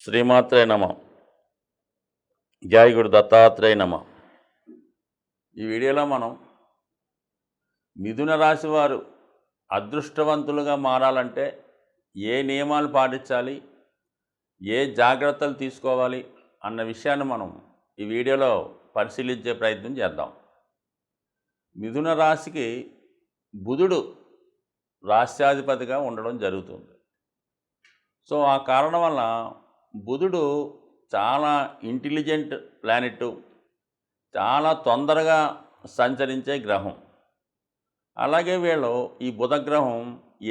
శ్రీమాత్రే నమ. జై గురు దత్తాత్రేయ నమ. ఈ వీడియోలో మనం మిథున రాశి వారు అదృష్టవంతులుగా మారాలంటే ఏ నియమాలు పాటించాలి, ఏ జాగ్రత్తలు తీసుకోవాలి అన్న విషయాన్ని మనం ఈ వీడియోలో పరిశీలించే ప్రయత్నం చేద్దాం. మిథున రాశికి బుధుడు రాశ్యాధిపతిగా ఉండడం జరుగుతుంది. సో ఆ కారణం వల్ల బుధుడు చాలా ఇంటెలిజెంట్ ప్లానెట్, చాలా తొందరగా సంచరించే గ్రహం. అలాగే వీళ్ళు ఈ బుధగ్రహం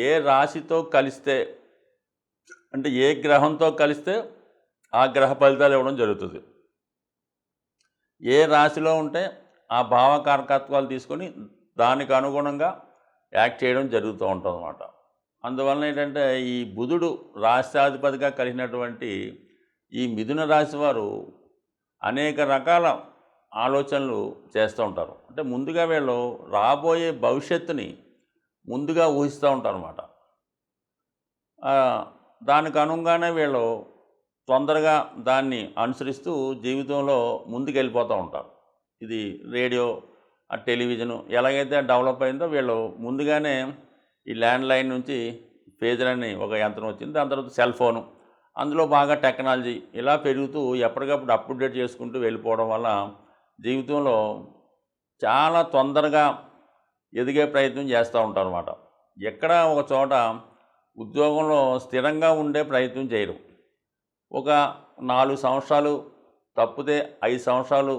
ఏ రాశితో కలిస్తే, అంటే ఏ గ్రహంతో కలిస్తే ఆ గ్రహ ఫలితాలు ఇవ్వడం జరుగుతుంది. ఏ రాశిలో ఉంటే ఆ భావకారకత్వాలు తీసుకొని దానికి అనుగుణంగా యాక్ట్ చేయడం జరుగుతూ ఉంటుంది అన్నమాట. అందువలన ఏంటంటే ఈ బుధుడు రాష్ట్రాధిపతిగా కలిగినటువంటి ఈ మిథున రాశి వారు అనేక రకాల ఆలోచనలు చేస్తూ ఉంటారు. అంటే ముందుగా వీళ్ళు రాబోయే భవిష్యత్తుని ముందుగా ఊహిస్తూ ఉంటారు అన్నమాట. దానికి అనుగుణంగానే వీళ్ళు తొందరగా దాన్ని అనుసరిస్తూ జీవితంలో ముందుకెళ్ళిపోతూ ఉంటారు. ఇది రేడియో, టెలివిజను ఎలాగైతే డెవలప్ అయిందో వీళ్ళు ముందుగానే ఈ ల్యాండ్లైన్ నుంచి పేజీలని ఒక యంత్రం వచ్చింది. దాని తర్వాత సెల్ ఫోను, అందులో బాగా టెక్నాలజీ ఇలా పెరుగుతూ ఎప్పటికప్పుడు అప్డేట్ చేసుకుంటూ వెళ్ళిపోవడం వల్ల జీవితంలో చాలా తొందరగా ఎదిగే ప్రయత్నం చేస్తూ ఉంటారు అన్నమాట. ఎక్కడ ఒక చోట ఉద్యోగంలో స్థిరంగా ఉండే ప్రయత్నం చేయరు. ఒక 4 సంవత్సరాలు తప్పితే 5 సంవత్సరాలు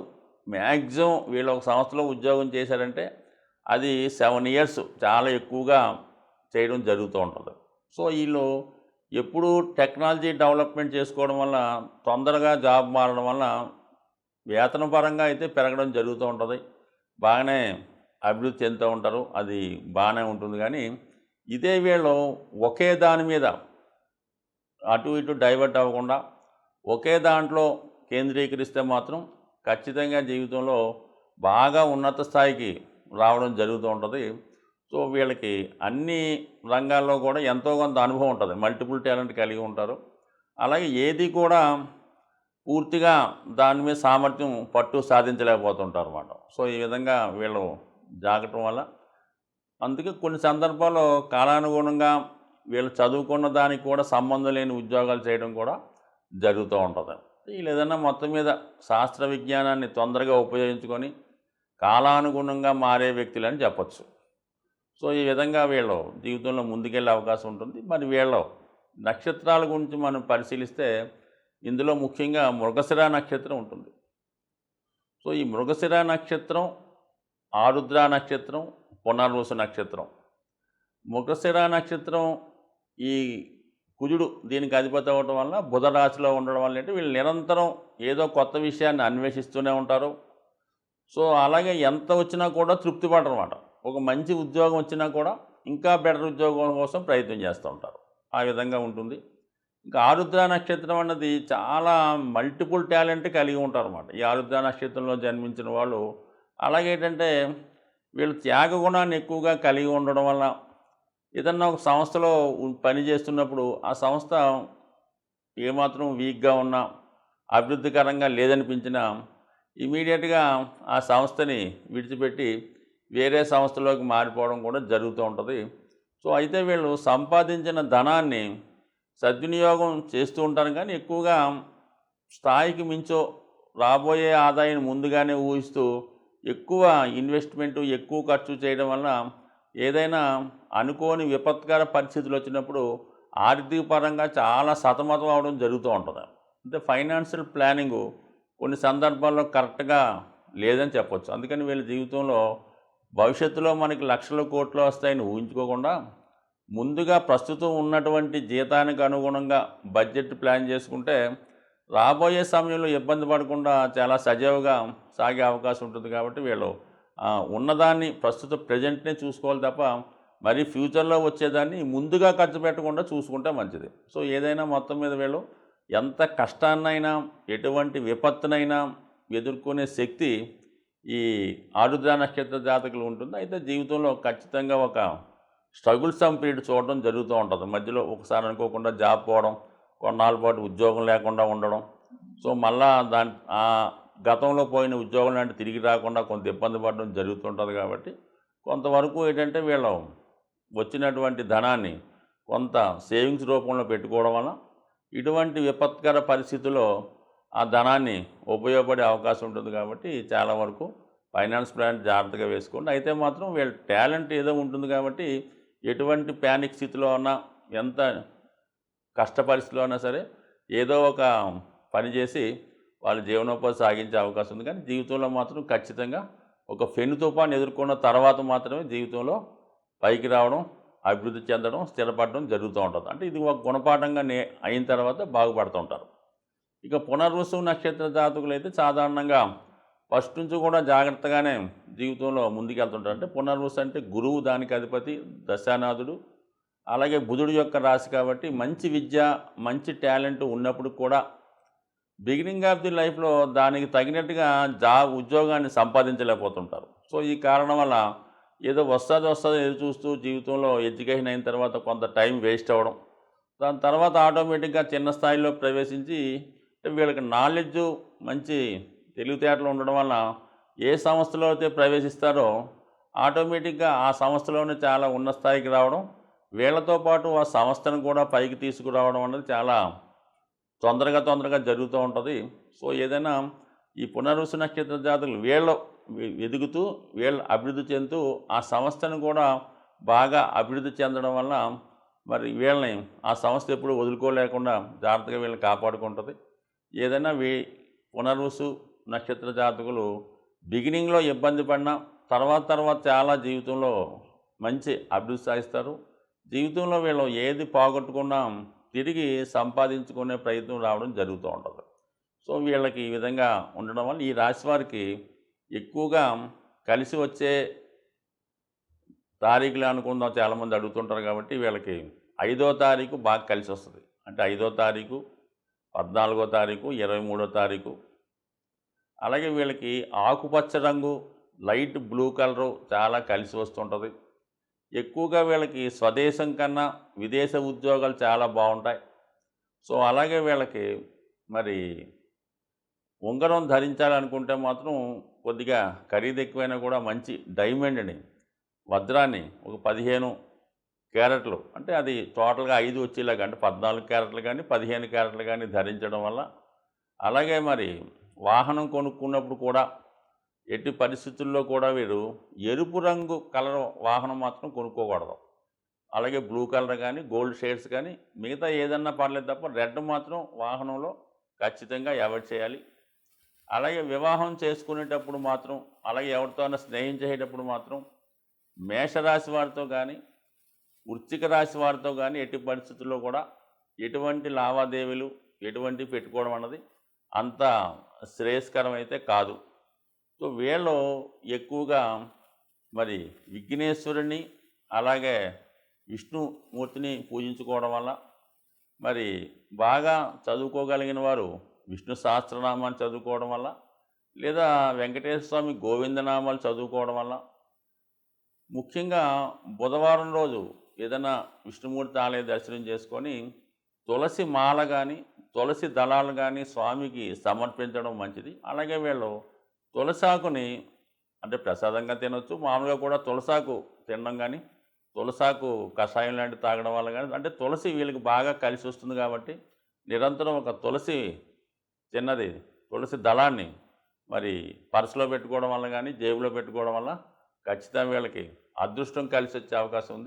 మ్యాక్సిమం వీళ్ళు ఒక సంవత్సరంలో ఉద్యోగం చేశారంటే అది 7 ఇయర్స్ చాలా ఎక్కువగా చేయడం జరుగుతూ ఉంటుంది. సో వీళ్ళు ఎప్పుడూ టెక్నాలజీ డెవలప్మెంట్ చేసుకోవడం వల్ల తొందరగా జాబ్ మారడం వల్ల వేతన పరంగా అయితే పెరగడం జరుగుతూ ఉంటుంది, బాగానే అభివృద్ధి చెందుతూ ఉంటారు, అది బాగానే ఉంటుంది. కానీ ఇదే వీళ్ళు ఒకే దాని మీద అటు ఇటు డైవర్ట్ అవ్వకుండా ఒకే దాంట్లో కేంద్రీకరిస్తే మాత్రం ఖచ్చితంగా జీవితంలో బాగా ఉన్నత స్థాయికి రావడం జరుగుతూ ఉంటుంది. సో వీళ్ళకి అన్ని రంగాల్లో కూడా ఎంతో కొంత అనుభవం ఉంటుంది, మల్టిపుల్ టాలెంట్ కలిగి ఉంటారు. అలాగే ఏది కూడా పూర్తిగా దాని మీద సామర్థ్యం పట్టు సాధించలేకపోతుంటారు అన్నమాట. సో ఈ విధంగా వీళ్ళు జాగటం వల్ల అందుకే కొన్ని సందర్భాల్లో కాలానుగుణంగా వీళ్ళు చదువుకున్న దానికి కూడా సంబంధం లేని ఉద్యోగాలు చేయడం కూడా జరుగుతూ ఉంటుంది. వీళ్ళు ఏదైనా మొత్తం మీద శాస్త్ర విజ్ఞానాన్ని తొందరగా ఉపయోగించుకొని కాలానుగుణంగా మారే వ్యక్తులని చెప్పచ్చు. సో ఈ విధంగా వీళ్ళు జీవితంలో ముందుకెళ్ళే అవకాశం ఉంటుంది. మరి వీళ్ళ నక్షత్రాల గురించి మనం పరిశీలిస్తే ఇందులో ముఖ్యంగా మృగశిర నక్షత్రం ఉంటుంది. సో ఈ మృగశిర నక్షత్రం, ఆరుద్ర నక్షత్రం, పునర్వసు నక్షత్రం. మృగశిర నక్షత్రం ఈ కుజుడు దీనికి అధిపతి అవ్వడం వల్ల బుధ రాశిలో ఉండడం వల్ల ఏంటి వీళ్ళు నిరంతరం ఏదో కొత్త విషయాన్ని అన్వేషిస్తూనే ఉంటారు. సో అలాగే ఎంత వచ్చినా కూడా తృప్తి పడరు అన్నమాట. ఒక మంచి ఉద్యోగం వచ్చినా కూడా ఇంకా బెటర్ ఉద్యోగం కోసం ప్రయత్నం చేస్తూ ఉంటారు. ఆ విధంగా ఉంటుంది. ఇంకా ఆరుద్ర నక్షత్రం అన్నది చాలా మల్టిపుల్ టాలెంట్ కలిగి ఉంటారు అన్నమాట. ఈ ఆరుద్ర నక్షత్రంలో జన్మించిన వాళ్ళు అలాగే ఏంటంటే వీళ్ళు త్యాగ గుణాన్ని ఎక్కువగా కలిగి ఉండడం వల్ల ఏదన్నా ఒక సంస్థలో పని చేస్తున్నప్పుడు ఆ సంస్థ ఏమాత్రం వీక్గా ఉన్నా, అభివృద్ధికరంగా లేదనిపించినా ఇమీడియట్గా ఆ సంస్థని విడిచిపెట్టి వేరే సంస్థలోకి మారిపోవడం కూడా జరుగుతూ ఉంటుంది. సో అయితే వీళ్ళు సంపాదించిన ధనాన్ని సద్వినియోగం చేస్తూ ఉంటారు, కానీ ఎక్కువగా స్థాయికి మించో రాబోయే ఆదాయాన్ని ముందుగానే ఊహిస్తూ ఎక్కువ ఇన్వెస్ట్మెంటు, ఎక్కువ ఖర్చు చేయడం వల్ల ఏదైనా అనుకోని విపత్కర పరిస్థితులు వచ్చినప్పుడు ఆర్థిక పరంగా చాలా సతమతం అవడం జరుగుతూ ఉంటుంది. అంటే ఫైనాన్షియల్ ప్లానింగు కొన్ని సందర్భాల్లో కరెక్ట్గా లేదని చెప్పొచ్చు. అందుకని వీళ్ళ జీవితంలో భవిష్యత్తులో మనకి లక్షల కోట్లు వస్తాయని ఊహించుకోకుండా ముందుగా ప్రస్తుతం ఉన్నటువంటి జీతానికి అనుగుణంగా బడ్జెట్ ప్లాన్ చేసుకుంటే రాబోయే సమయంలో ఇబ్బంది పడకుండా చాలా సజావుగా సాగే అవకాశం ఉంటుంది. కాబట్టి వీళ్ళు ఉన్నదాన్ని ప్రస్తుత ప్రజెంట్నే చూసుకోవాలి తప్ప మరి ఫ్యూచర్లో వచ్చేదాన్ని ముందుగా ఖర్చు పెట్టకుండా చూసుకుంటే మంచిది. సో ఏదైనా మొత్తం మీద వీళ్ళు ఎంత కష్టాన్నైనా ఎటువంటి విపత్తునైనా ఎదుర్కొనే శక్తి ఈ ఆరుద్ర నక్షత్ర జాతకులు ఉంటుంది. అయితే జీవితంలో ఖచ్చితంగా ఒక స్ట్రగుల్సమ్ పీరియడ్ చూడడం జరుగుతూ ఉంటుంది. మధ్యలో ఒకసారి అనుకోకుండా జాబ్ పోవడం, కొన్నాళ్ళ పాటు ఉద్యోగం లేకుండా ఉండడం. సో మళ్ళా గతంలో పోయిన ఉద్యోగం లాంటి తిరిగి రాకుండా కొంత ఇబ్బంది పడడం జరుగుతుంటుంది. కాబట్టి కొంతవరకు ఏంటంటే వీళ్ళు వచ్చినటువంటి ధనాన్ని కొంత సేవింగ్స్ రూపంలో పెట్టుకోవడం వల్ల ఇటువంటి విపత్కర పరిస్థితుల్లో ఆ ధనాన్ని ఉపయోగపడే అవకాశం ఉంటుంది. కాబట్టి చాలా వరకు ఫైనాన్స్ ప్లాన్ జాగ్రత్తగా వేసుకోండి. అయితే మాత్రం వీళ్ళ టాలెంట్ ఏదో ఉంటుంది కాబట్టి ఎటువంటి ప్యానిక్ స్థితిలో ఉన్నా, ఎంత కష్ట పరిస్థితిలో ఉన్నా సరే ఏదో ఒక పని చేసి వాళ్ళ జీవనోపాధి సాగించే అవకాశం ఉంది. కానీ జీవితంలో మాత్రం ఖచ్చితంగా ఒక ఫెను తుఫాను ఎదుర్కొన్న తర్వాత మాత్రమే జీవితంలో పైకి రావడం, అభివృద్ధి చెందడం, స్థిరపడడం జరుగుతూ ఉంటుంది. అంటే ఇది ఒక గుణపాఠంగా అయిన తర్వాత బాగుపడుతూ ఉంటారు. ఇక పునర్వసు నక్షత్ర జాతకులు అయితే సాధారణంగా ఫస్ట్ నుంచి కూడా జాగ్రత్తగానే జీవితంలో ముందుకెళ్తుంటారు. అంటే పునర్వసు అంటే గురువు దానికి అధిపతి, దశానాథుడు, అలాగే బుధుడు యొక్క రాశి. కాబట్టి మంచి విద్య, మంచి టాలెంట్ ఉన్నప్పుడు కూడా బిగినింగ్ ఆఫ్ ది లైఫ్లో దానికి తగినట్టుగా ఉద్యోగాన్ని సంపాదించలేకపోతుంటారు. సో ఈ కారణం వల్ల ఏదో వస్తుంది ఎదురు చూస్తూ జీవితంలో ఎడ్యుకేషన్ అయిన తర్వాత కొంత టైం వేస్ట్ అవ్వడం, దాని తర్వాత ఆటోమేటిక్గా చిన్న స్థాయిలో ప్రవేశించి వీళ్ళకి నాలెడ్జు, మంచి తెలివితేటలు ఉండడం వల్ల ఏ సంస్థలో అయితే ప్రవేశిస్తారో ఆటోమేటిక్గా ఆ సంస్థలోనే చాలా ఉన్నత స్థాయికి రావడం, వీళ్ళతో పాటు ఆ సంస్థను కూడా పైకి తీసుకురావడం అనేది చాలా తొందరగా జరుగుతూ ఉంటుంది. సో ఏదైనా ఈ పునర్వసు నక్షత్ర జాతకులు వీళ్ళు ఎదుగుతూ, వీళ్ళు అభివృద్ధి చెందుతూ ఆ సంస్థను కూడా బాగా అభివృద్ధి చెందడం వల్ల మరి వీళ్ళని ఆ సంస్థ ఎప్పుడు వదులుకోలేకుండా జాగ్రత్తగా వీళ్ళని కాపాడుకుంటుంది. ఏదైనా పునర్వసు నక్షత్ర జాతకులు బిగినింగ్లో ఇబ్బంది పడినా తర్వాత చాలా జీవితంలో మంచి అభివృద్ధి సాధిస్తారు. జీవితంలో వీళ్ళు ఏది పోగొట్టుకున్నా తిరిగి సంపాదించుకునే ప్రయత్నం రావడం జరుగుతూ ఉంటుంది. సో వీళ్ళకి ఈ విధంగా ఉండడం వల్ల ఈ రాశి వారికి ఎక్కువగా కలిసి వచ్చే తారీఖులు అనుకుందాం, చాలామంది అడుగుతుంటారు. కాబట్టి వీళ్ళకి 5వ తారీఖు బాగా కలిసి వస్తుంది. అంటే 5వ తారీఖు, 14వ తారీఖు, 23వ తారీఖు. అలాగే వీళ్ళకి ఆకుపచ్చ రంగు, లైట్ బ్లూ కలరు చాలా కలిసి వస్తుంటుంది. ఎక్కువగా వీళ్ళకి స్వదేశం కన్నా విదేశ ఉద్యోగాలు చాలా బాగుంటాయి. సో అలాగే వీళ్ళకి మరి ఉంగరం ధరించాలనుకుంటే మాత్రం కొద్దిగా ఖరీదు ఎక్కువైనా కూడా మంచి డైమండ్ని, వజ్రాన్ని ఒక 15 క్యారెట్లు, అంటే అది టోటల్గా 5 వచ్చేలాగా, అంటే 14 క్యారెట్లు కానీ 15 క్యారెట్లు కానీ ధరించడం వల్ల, అలాగే మరి వాహనం కొనుక్కున్నప్పుడు కూడా ఎట్టి పరిస్థితుల్లో కూడా వీరు ఎరుపు రంగు కలర్ వాహనం మాత్రం కొనుక్కోకూడదు. అలాగే బ్లూ కలర్ కానీ, గోల్డ్ షేడ్స్ కానీ, మిగతా ఏదన్నా పర్లేదు తప్ప రెడ్ మాత్రం వాహనంలో ఖచ్చితంగా అవాయిడ్ చేయాలి. అలాగే వివాహం చేసుకునేటప్పుడు మాత్రం, అలాగే ఎవరితోనైనా స్నేహం చేసేటప్పుడు మాత్రం మేషరాశి వారితో కానీ, వృశ్చిక రాశి వారితో కానీ ఎట్టి పరిస్థితుల్లో కూడా ఎటువంటి లావాదేవీలు ఎటువంటివి పెట్టుకోవడం అన్నది అంత శ్రేయస్కరం అయితే కాదు. సో వీళ్ళు ఎక్కువగా మరి విఘ్నేశ్వరుని, అలాగే విష్ణుమూర్తిని పూజించుకోవడం వల్ల, మరి బాగా చదువుకోగలిగిన వారు విష్ణు సహస్రనామాన్ని చదువుకోవడం వల్ల, లేదా వెంకటేశ్వర స్వామి గోవిందనామాలు చదువుకోవడం వల్ల, ముఖ్యంగా బుధవారం రోజు ఏదైనా విష్ణుమూర్తి ఆలయ దర్శనం చేసుకొని తులసి మాల కానీ, తులసి దళాలు కానీ స్వామికి సమర్పించడం మంచిది. అలాగే వీళ్ళు తులసాకుని అంటే ప్రసాదంగా తినొచ్చు, మామూలుగా కూడా తులసాకు తినడం కానీ, తులసాకు కషాయం లాంటివి తాగడం వల్ల కానీ, అంటే తులసి వీళ్ళకి బాగా కలిసి వస్తుంది. కాబట్టి నిరంతరం ఒక చిన్నది తులసి దళాన్ని మరి పర్సులో పెట్టుకోవడం వల్ల కానీ, జేబులో పెట్టుకోవడం వల్ల ఖచ్చితంగా వీళ్ళకి అదృష్టం కలిసి వచ్చే అవకాశం ఉంది.